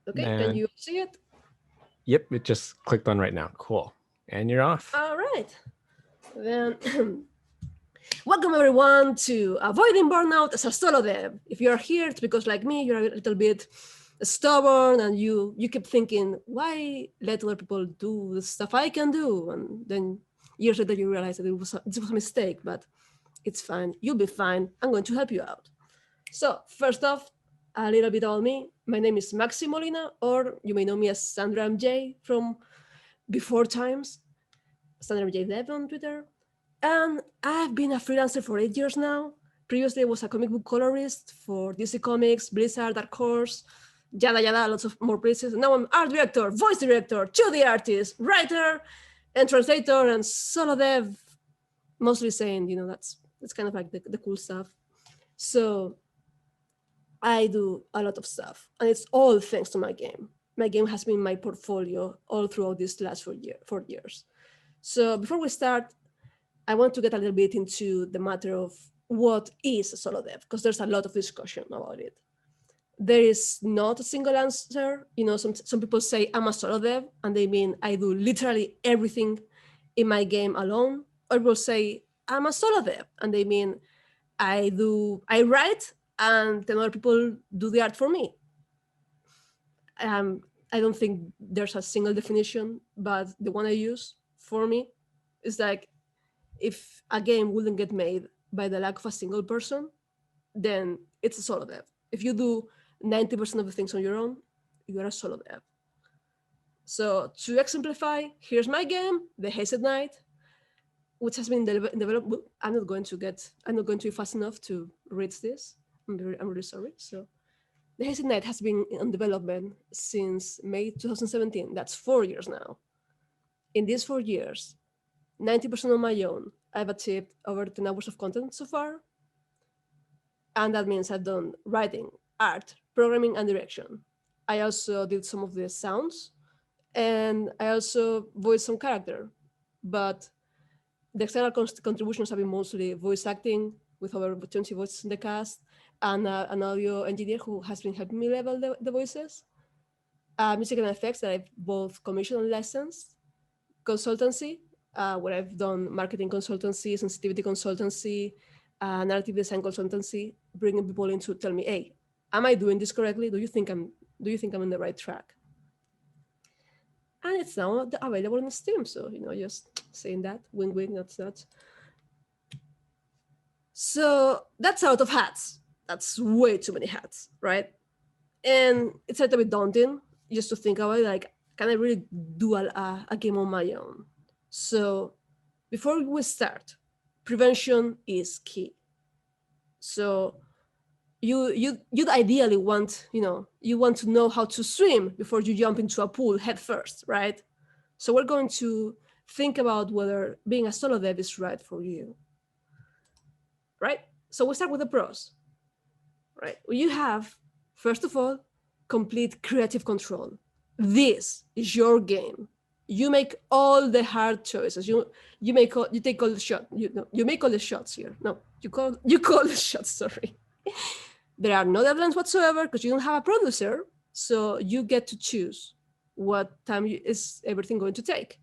Okay, can you see it? Yep, it just clicked on right now. Cool. And you're off. All right. Then welcome everyone to Avoiding Burnout as a solo dev. If you're here, it's because like me, you're a little bit stubborn and you keep thinking, why let other people do the stuff I can do? And then years later you realize that it was a mistake, but it's fine. You'll be fine. I'm going to help you out. So first off, a little bit about me. My name is Maxi Molina, or you may know me as SandraMJ from before times, SandraMJdev on Twitter. And I've been a freelancer for 8 years now. Previously, I was a comic book colorist for DC Comics, Blizzard, Dark Horse, yada yada, lots of more places. And now I'm art director, voice director, 2D artist, writer, and translator, and solo dev. Mostly saying, that's kind of like the cool stuff. So I do a lot of stuff, and it's all thanks to my game. My game has been my portfolio all throughout these last 4 years. So before we start, I want to get a little bit into the matter of what is a solo dev, because there's a lot of discussion about it. There is not a single answer. Some people say I'm a solo dev, and they mean I do literally everything in my game alone. Or people say I'm a solo dev, and they mean I write, and then other people do the art for me. I don't think there's a single definition, but the one I use for me is like, if a game wouldn't get made by the lack of a single person, then it's a solo dev. If you do 90% of the things on your own, you're a solo dev. So to exemplify, here's my game, the Hayseed Knight, which has been developed. I'm not going to be fast enough to read this. I'm really sorry. So the Hayseed Knight has been in development since May 2017. That's 4 years now. In these 4 years, 90% on my own, I've achieved over 10 hours of content so far. And that means I've done writing, art, programming, and direction. I also did some of the sounds, and I also voiced some character. But the external contributions have been mostly voice acting, with over 20 voices in the cast, and an audio engineer who has been helping me level the voices. Music and effects that I've both commissioned and licensed. Consultancy, where I've done marketing consultancy, sensitivity consultancy, narrative design consultancy, bringing people in to tell me, hey, am I doing this correctly? Do you think I'm in the right track? And it's now available on Steam. So, just saying that, wing, that's. So that's a lot of hats. That's way too many hats, right? And it's a little bit daunting just to think about it, like, can I really do a game on my own? So before we start, prevention is key. So you'd ideally want, you want to know how to swim before you jump into a pool head first, right? So we're going to think about whether being a solo dev is right for you, right? So we start with the pros, right? You have, first of all, complete creative control. This is your game. You make all the hard choices. You take all the shots. You make all the shots here. No, you call the shots. Sorry. There are no deadlines whatsoever because you don't have a producer, so you get to choose what time is everything going to take.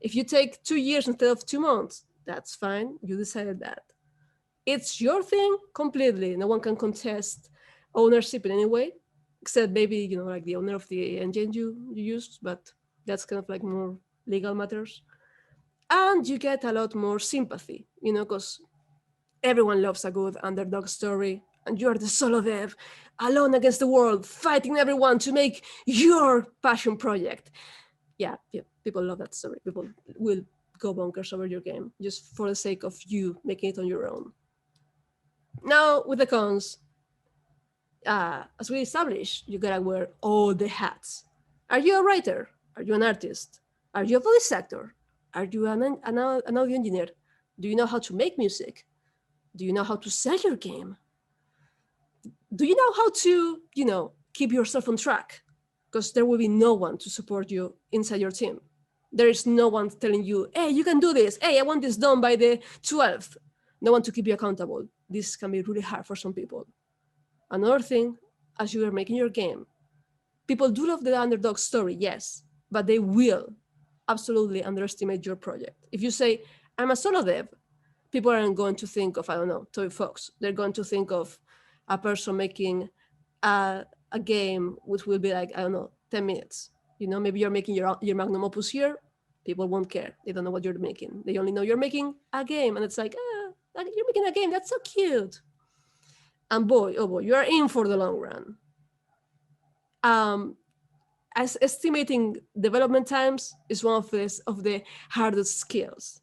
If you take 2 years instead of 2 months, that's fine. You decided that. It's your thing completely. No one can contest ownership in any way, except maybe, like the owner of the engine you used, but that's kind of like more legal matters. And you get a lot more sympathy, because everyone loves a good underdog story, and you're the solo dev, alone against the world, fighting everyone to make your passion project. Yeah, people love that story. People will go bonkers over your game just for the sake of you making it on your own. Now, with the cons, as we established, you gotta wear all the hats. Are you a writer? Are you an artist? Are you a voice actor? Are you an audio engineer? Do you know how to make music? Do you know how to sell your game? Do you know how to, keep yourself on track? Because there will be no one to support you inside your team. There is no one telling you, hey, you can do this. Hey, I want this done by the 12th. No one to keep you accountable. This can be really hard for some people. Another thing, as you are making your game, People do love the underdog story, yes, but they will absolutely underestimate your project. If you say, I'm a solo dev, people aren't going to think of, I don't know, Toy Fox. They're going to think of a person making a game which will be like, I don't know, 10 minutes. You know, maybe you're making your magnum opus here. People won't care. They don't know what you're making. They only know you're making a game. And it's like, you're making a game. That's so cute. And boy, oh boy, you are in for the long run. As estimating development times is one of the hardest skills.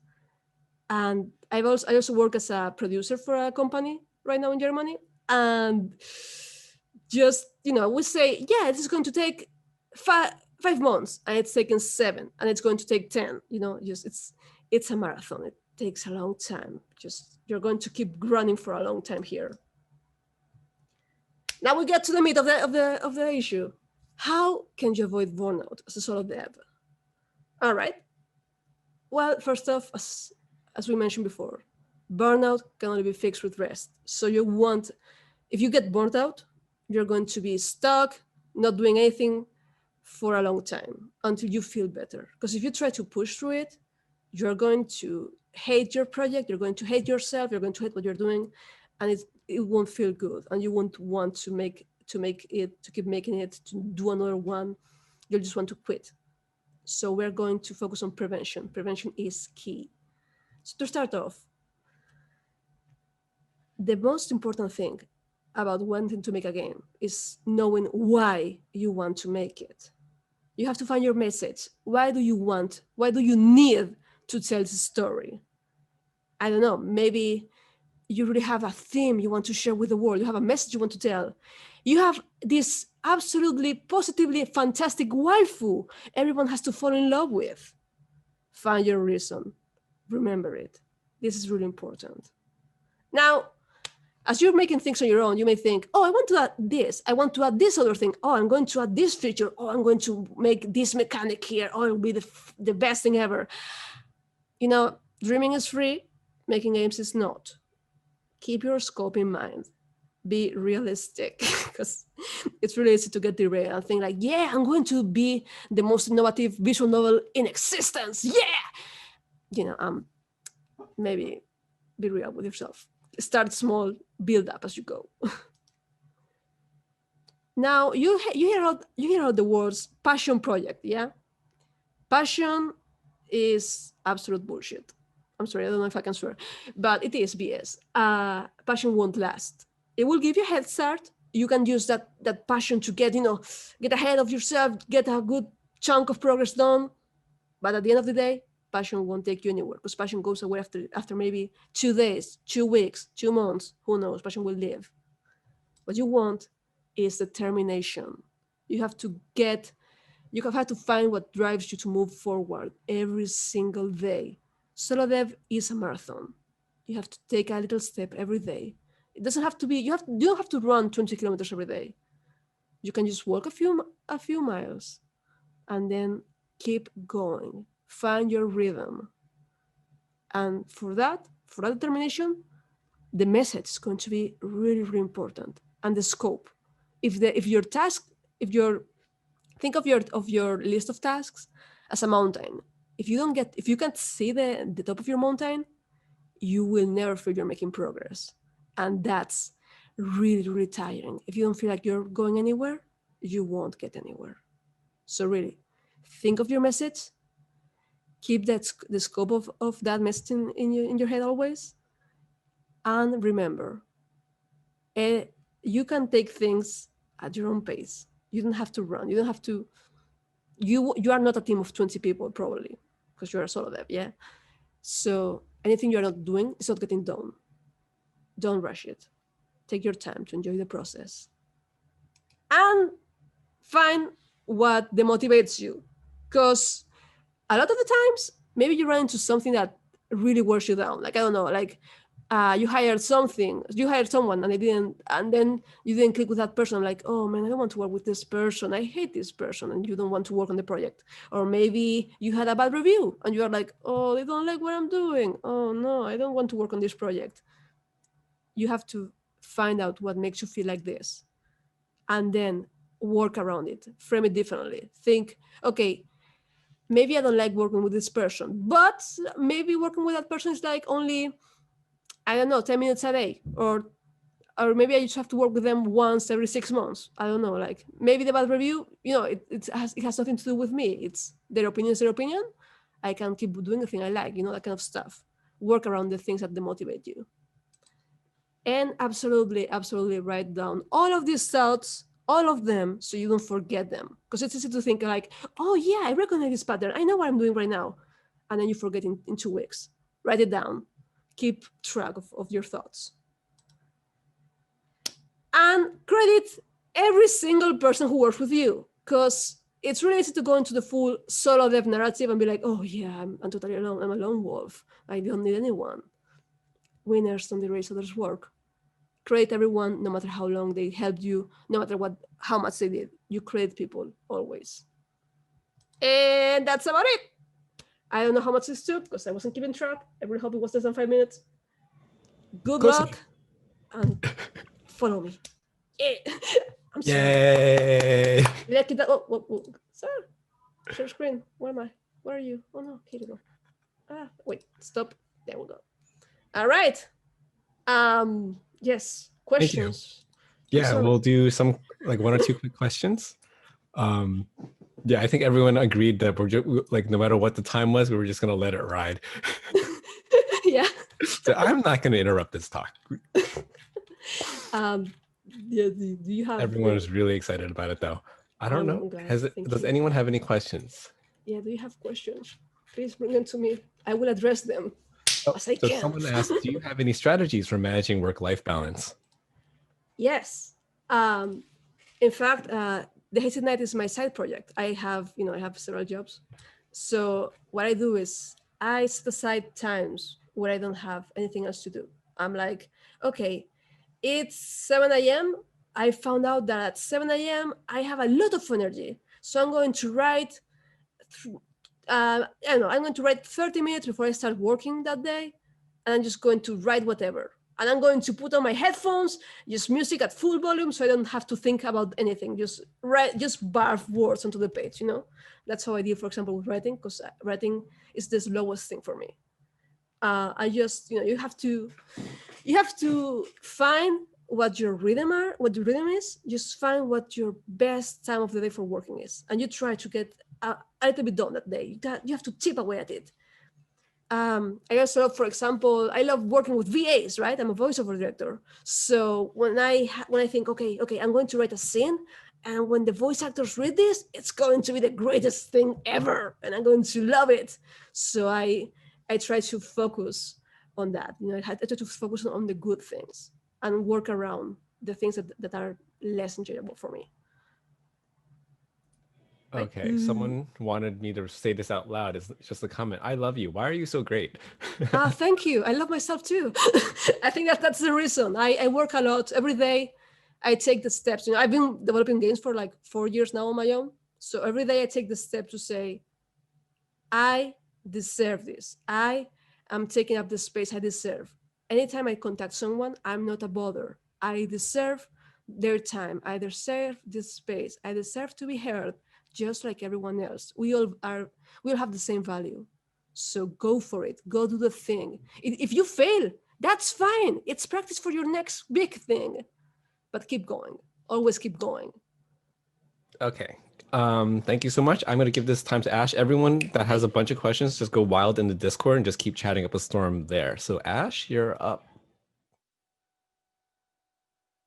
And I also work as a producer for a company right now in Germany. And just, we say, yeah, it's going to take 5 months, and it's taken 7, and it's going to take 10. It's a marathon. It takes a long time. Just you're going to keep running for a long time here. Now we get to the meat of the issue. How can you avoid burnout as a solo dev? All right. Well, first off, as we mentioned before, burnout can only be fixed with rest. So if you get burnt out, you're going to be stuck, not doing anything for a long time until you feel better. Because if you try to push through it, you're going to hate your project, you're going to hate yourself, you're going to hate what you're doing, and it won't feel good, and you won't want to keep making it, to do another one. You'll just want to quit. So we're going to focus on prevention. Prevention is key. So to start off, the most important thing about wanting to make a game is knowing why you want to make it. You have to find your message. Why do you need to tell this story? I don't know, maybe you really have a theme you want to share with the world. You have a message you want to tell. You have this absolutely positively fantastic waifu everyone has to fall in love with. Find your reason. Remember it. This is really important. Now, as you're making things on your own, you may think, oh, I want to add this. I want to add this other thing. Oh, I'm going to add this feature. Oh, I'm going to make this mechanic here. Oh, it'll be the best thing ever. Dreaming is free. Making games is not. Keep your scope in mind. Be realistic, because it's really easy to get derailed and think like, yeah, I'm going to be the most innovative visual novel in existence. Yeah. Maybe be real with yourself. Start small, build up as you go. Now you hear out the words passion project, yeah? Passion is absolute bullshit. I'm sorry, I don't know if I can swear, but it is BS. Passion won't last. It will give you a head start. You can use that passion to get ahead of yourself, get a good chunk of progress done. But at the end of the day, passion won't take you anywhere, because passion goes away after maybe 2 days, 2 weeks, 2 months. Who knows? Passion will leave. What you want is determination. You have to find what drives you to move forward every single day. Solo dev is a marathon. You have to take a little step every day. It doesn't have to be, you don't have to run 20 kilometers every day. You can just walk a few miles and then keep going. Find your rhythm. And for that determination, the message is going to be really, really important. And the scope. Think of your list of tasks as a mountain. If you can't see the top of your mountain, you will never feel you're making progress. And that's really, really tiring. If you don't feel like you're going anywhere, you won't get anywhere. So really, think of your message, keep the scope of that message in your head always, and remember, you can take things at your own pace. You don't have to run. You don't have to. You are not a team of 20 people probably, because you're a solo dev, yeah. So anything you're not doing is not getting done. Don't rush it. Take your time to enjoy the process, and find what demotivates you, because a lot of the times maybe you run into something that really wears you down. Like, I don't know, like you hired someone and then you didn't click with that person. I'm like, oh man, I don't want to work with this person. I hate this person, and you don't want to work on the project. Or maybe you had a bad review and you are like, oh, they don't like what I'm doing. Oh no, I don't want to work on this project. You have to find out what makes you feel like this. And then work around it, frame it differently. Think, okay, maybe I don't like working with this person, but maybe working with that person is like only, I don't know, 10 minutes a day, or maybe I just have to work with them once every 6 months. I don't know. Like maybe the bad review, it has nothing to do with me. It's their opinion is their opinion. I can keep doing the thing I like, that kind of stuff. Work around the things that demotivate you. And absolutely, absolutely write down all of these thoughts, all of them, so you don't forget them. Because it's easy to think like, oh yeah, I recognize this pattern. I know what I'm doing right now. And then you forget in 2 weeks. Write it down. Keep track of your thoughts. And credit every single person who works with you, because it's really easy to go into the full solo dev narrative and be like, oh yeah, I'm totally alone. I'm a lone wolf. I don't need anyone. Winners don't erase others' work. Credit everyone, no matter how long they helped you, no matter how much they did. You credit people always. And that's about it. I don't know how much this took because I wasn't keeping track. I really hope it was less than 5 minutes. Good luck and follow me. I'm sorry. Yay! Did I keep that? Oh, sorry. Share screen. Where am I? Where are you? Oh no, here you go. Wait, stop. There we go. All right. Yes. Questions. Yeah, we'll do some like 1 or 2 quick questions. Yeah, I think everyone agreed that we're just, like, no matter what the time was, we were just gonna let it ride. Yeah. So I'm not gonna interrupt this talk. Yeah. Do you have? Everyone is really excited about it, though. I don't know. Does anyone have any questions? Yeah. Do you have questions? Please bring them to me. I will address them as I can. Someone asked, do you have any strategies for managing work-life balance? Yes. In fact, the Hayseed Knight is my side project. I have several jobs. So what I do is I set aside times where I don't have anything else to do. I'm like, okay, it's 7 a.m. I found out that at 7 a.m. I have a lot of energy. So I'm going to write, I'm going to write 30 minutes before I start working that day. And I'm just going to write whatever. And I'm going to put on my headphones, just music at full volume, so I don't have to think about anything. Just barf words onto the page, That's how I deal, for example, with writing, because writing is the slowest thing for me. I just, you have to find what your rhythm is. Just find what your best time of the day for working is, and you try to get a little bit done that day. You have to chip away at it. I also love, for example, I love working with VAs, right? I'm a voiceover director. So when I think, okay, I'm going to write a scene, and when the voice actors read this, it's going to be the greatest thing ever, and I'm going to love it. So I try to focus on that. I try to focus on the good things and work around the things that are less enjoyable for me. Okay, someone wanted me to say this out loud. It's just a comment. I love you. Why are you so great? Thank you. I love myself too. I think that's the reason. I work a lot every day. I take the steps. I've been developing games for like 4 years now on my own. So every day I take the step to say, I deserve this. I am taking up the space I deserve. Anytime I contact someone, I'm not a bother. I deserve their time. I deserve this space. I deserve to be heard, just like everyone else. We all have the same value. So go for it. Go do the thing. If you fail, that's fine. It's practice for your next big thing. But keep going. Always keep going. Okay. Thank you so much. I'm going to give this time to Ash. Everyone that has a bunch of questions, just go wild in the Discord and just keep chatting up a storm there. So Ash, you're up.